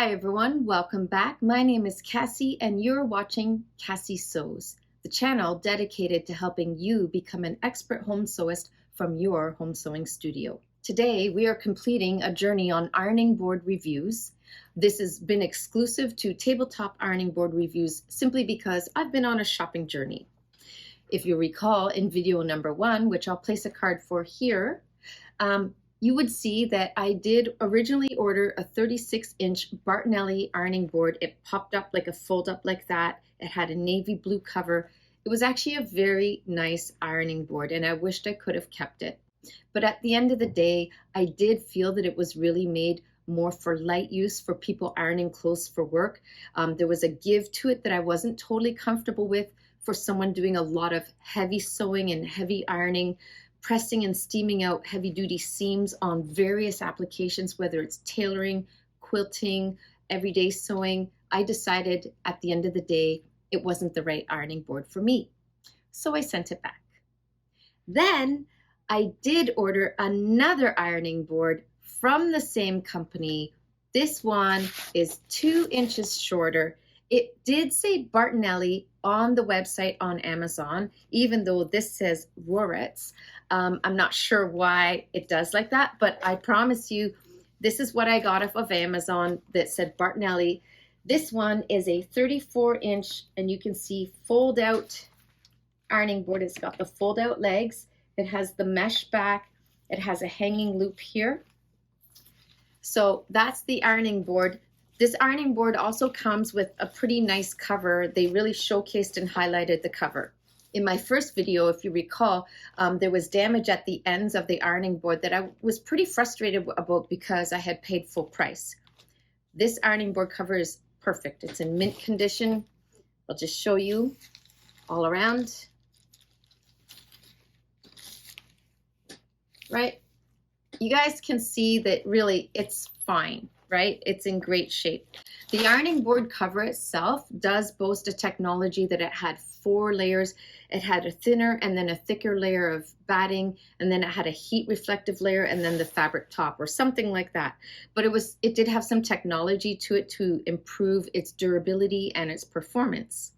Hi everyone, welcome back. My name is Cassie and you're watching Cassie Sews, the channel dedicated to helping you become an expert home sewist from your home sewing studio. Today we are completing a journey on ironing board reviews. This has been exclusive to tabletop ironing board reviews simply because I've been on a shopping journey. If you recall in video number 1, which I'll place a card for here, you would see that I did originally order a 36-inch Bartnelli Ironing Board. It popped up like a fold up like that. It had a navy blue cover. It was actually a very nice ironing board and I wished I could have kept it. But at the end of the day, I did feel that it was really made more for light use for people ironing clothes for work. There was a give to it that I wasn't totally comfortable with for someone doing a lot of heavy sewing and heavy ironing, pressing and steaming out heavy duty seams on various applications, whether it's tailoring, quilting, everyday sewing. I decided at the end of the day, it wasn't the right ironing board for me. So I sent it back. Then I did order another ironing board from the same company. This one is 2 inches shorter. It did say Bartnelli on the website on Amazon, even though this says Roretz. I'm not sure why it does like that, but I promise you, this is what I got off of Amazon that said Bartnelli. This one is a 34-inch, and you can see fold-out ironing board. It's got the fold-out legs. It has the mesh back. It has a hanging loop here. So that's the ironing board. This ironing board also comes with a pretty nice cover. They really showcased and highlighted the cover. In my first video, if you recall, there was damage at the ends of the ironing board that I was pretty frustrated about because I had paid full price. This ironing board cover is perfect. It's in mint condition. I'll just show you all around. Right? You guys can see that really it's fine. Right? It's in great shape. The ironing board cover itself does boast a technology that it had 4 layers. It had a thinner and then a thicker layer of batting, and then it had a heat reflective layer and then the fabric top or something like that. But it did have some technology to it to improve its durability and its performance.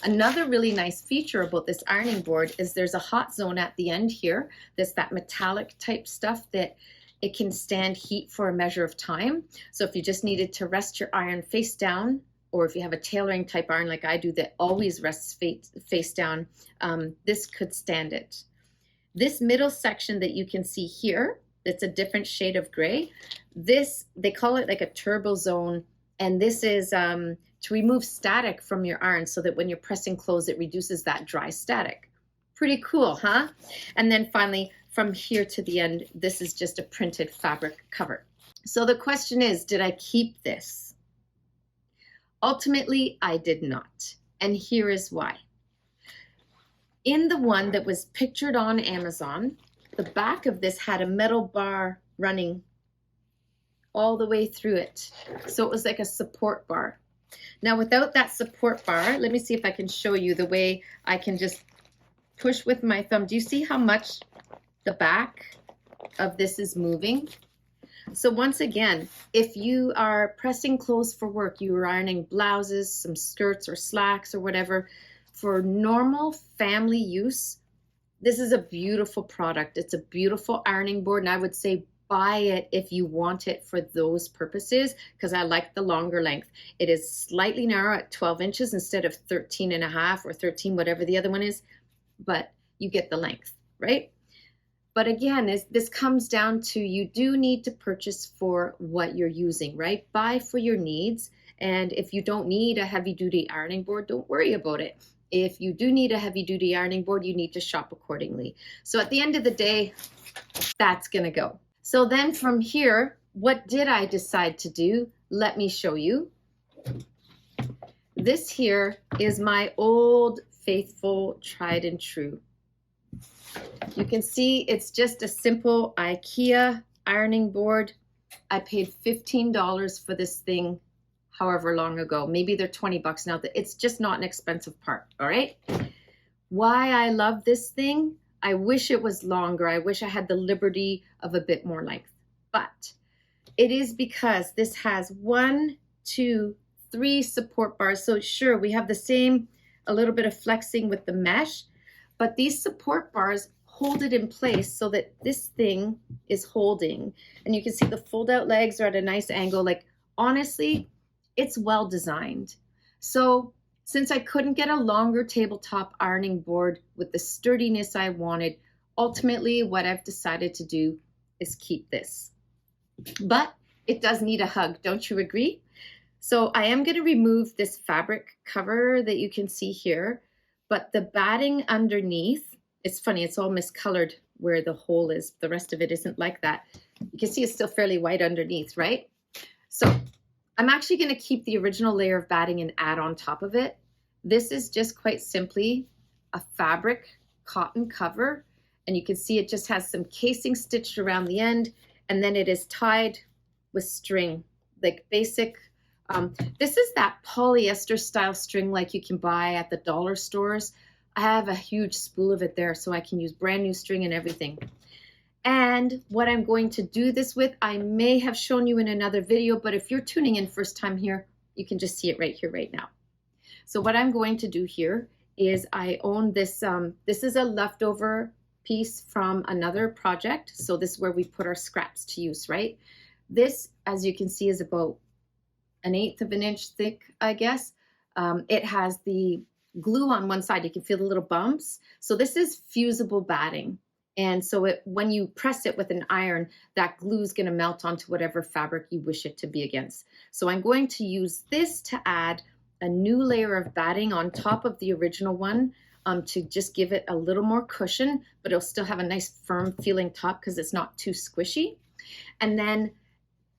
Another really nice feature about this ironing board is there's a hot zone at the end here. That's that metallic type stuff that it can stand heat for a measure of time. So if you just needed to rest your iron face down, or if you have a tailoring type iron like I do that always rests face down, this could stand it. This middle section that you can see here, that's a different shade of gray, this, they call it like a turbo zone, and this is to remove static from your iron so that when you're pressing clothes, it reduces that dry static. Pretty cool, huh? And then finally, from here to the end, this is just a printed fabric cover. So the question is, did I keep this? Ultimately, I did not. And here is why. In the one that was pictured on Amazon, the back of this had a metal bar running all the way through it. So it was like a support bar. Now without that support bar, let me see if I can show you the way I can just push with my thumb. Do you see how much the back of this is moving? So once again, if you are pressing clothes for work, you are ironing blouses, some skirts or slacks or whatever, for normal family use, this is a beautiful product. It's a beautiful ironing board, and I would say buy it if you want it for those purposes, because I like the longer length. It is slightly narrow at 12 inches instead of 13.5 or 13, whatever the other one is, but you get the length, right? But again, this comes down to you do need to purchase for what you're using, right? Buy for your needs. And if you don't need a heavy duty ironing board, don't worry about it. If you do need a heavy duty ironing board, you need to shop accordingly. So at the end of the day, that's gonna go. So then from here, what did I decide to do? Let me show you. This here is my old faithful tried and true. You can see it's just a simple IKEA ironing board. I paid $15 for this thing however long ago. Maybe they're 20 bucks now. It's just not an expensive part, all right? Why I love this thing? I wish it was longer. I wish I had the liberty of a bit more length. But it is because this has one 2, 3 support bars. So sure, we have the same, a little bit of flexing with the mesh, but these support bars hold it in place so that this thing is holding. And you can see the fold out legs are at a nice angle. Like, honestly, it's well designed. So since I couldn't get a longer tabletop ironing board with the sturdiness I wanted, ultimately what I've decided to do is keep this. But it does need a hug, don't you agree? So I am going to remove this fabric cover that you can see here, but the batting underneath, it's funny, it's all miscolored where the hole is. The rest of it isn't like that. You can see it's still fairly white underneath, right? So I'm actually going to keep the original layer of batting and add on top of it. This is just quite simply a fabric cotton cover, and you can see it just has some casing stitched around the end, and then it is tied with string, like basic. This is that polyester style string like you can buy at the dollar stores. I have a huge spool of it there, so I can use brand new string and everything. And what I'm going to do this with, I may have shown you in another video, but if you're tuning in first time here, you can just see it right here, right now. So what I'm going to do here is I own this, this is a leftover piece from another project. So this is where we put our scraps to use, right? This, as you can see, is about 1/8 of an inch thick, I guess. It has the glue on one side. You can feel the little bumps. So this is fusible batting. And so when you press it with an iron, that glue is going to melt onto whatever fabric you wish it to be against. So I'm going to use this to add a new layer of batting on top of the original one to just give it a little more cushion, but it'll still have a nice firm feeling top because it's not too squishy. And then,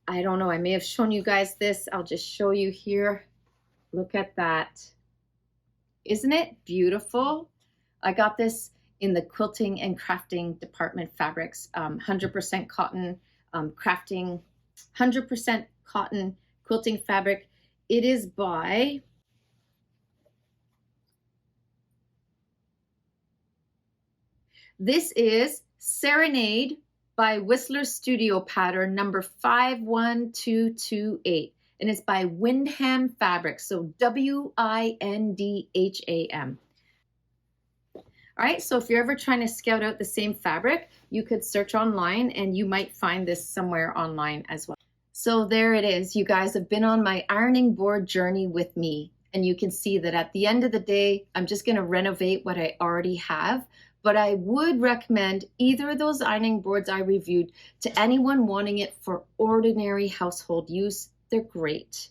I don't know, I may have shown you guys this. I'll just show you here. Look at that. Isn't it beautiful? I got this in the quilting and crafting department fabrics, 100% cotton, crafting, 100% cotton quilting fabric. It is by this is Serenade by Whistler Studio Pattern number 51228, and it's by Windham Fabrics, so Windham. All right, so if you're ever trying to scout out the same fabric, you could search online and you might find this somewhere online as well. So there it is. You guys have been on my ironing board journey with me, and you can see that at the end of the day, I'm just going to renovate what I already have. But I would recommend either of those ironing boards I reviewed to anyone wanting it for ordinary household use. They're great.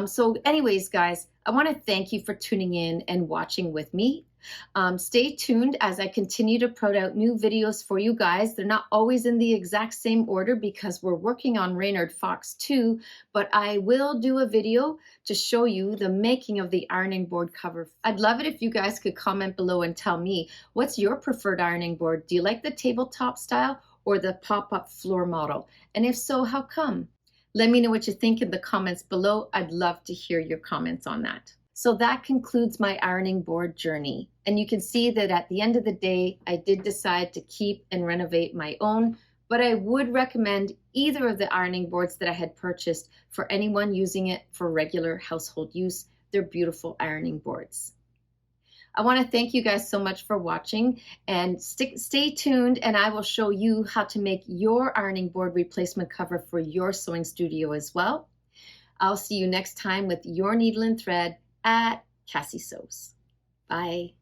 So anyways, guys, I want to thank you for tuning in and watching with me. Stay tuned as I continue to put out new videos for you guys. They're not always in the exact same order because we're working on Reynard Fox 2, but I will do a video to show you the making of the ironing board cover. I'd love it if you guys could comment below and tell me, what's your preferred ironing board? Do you like the tabletop style or the pop-up floor model? And if so, how come? Let me know what you think in the comments below. I'd love to hear your comments on that. So that concludes my ironing board journey. And you can see that at the end of the day, I did decide to keep and renovate my own, but I would recommend either of the ironing boards that I had purchased for anyone using it for regular household use. They're beautiful ironing boards. I want to thank you guys so much for watching, and stay tuned, and I will show you how to make your ironing board replacement cover for your sewing studio as well. I'll see you next time with your needle and thread at Cassie Sews. Bye.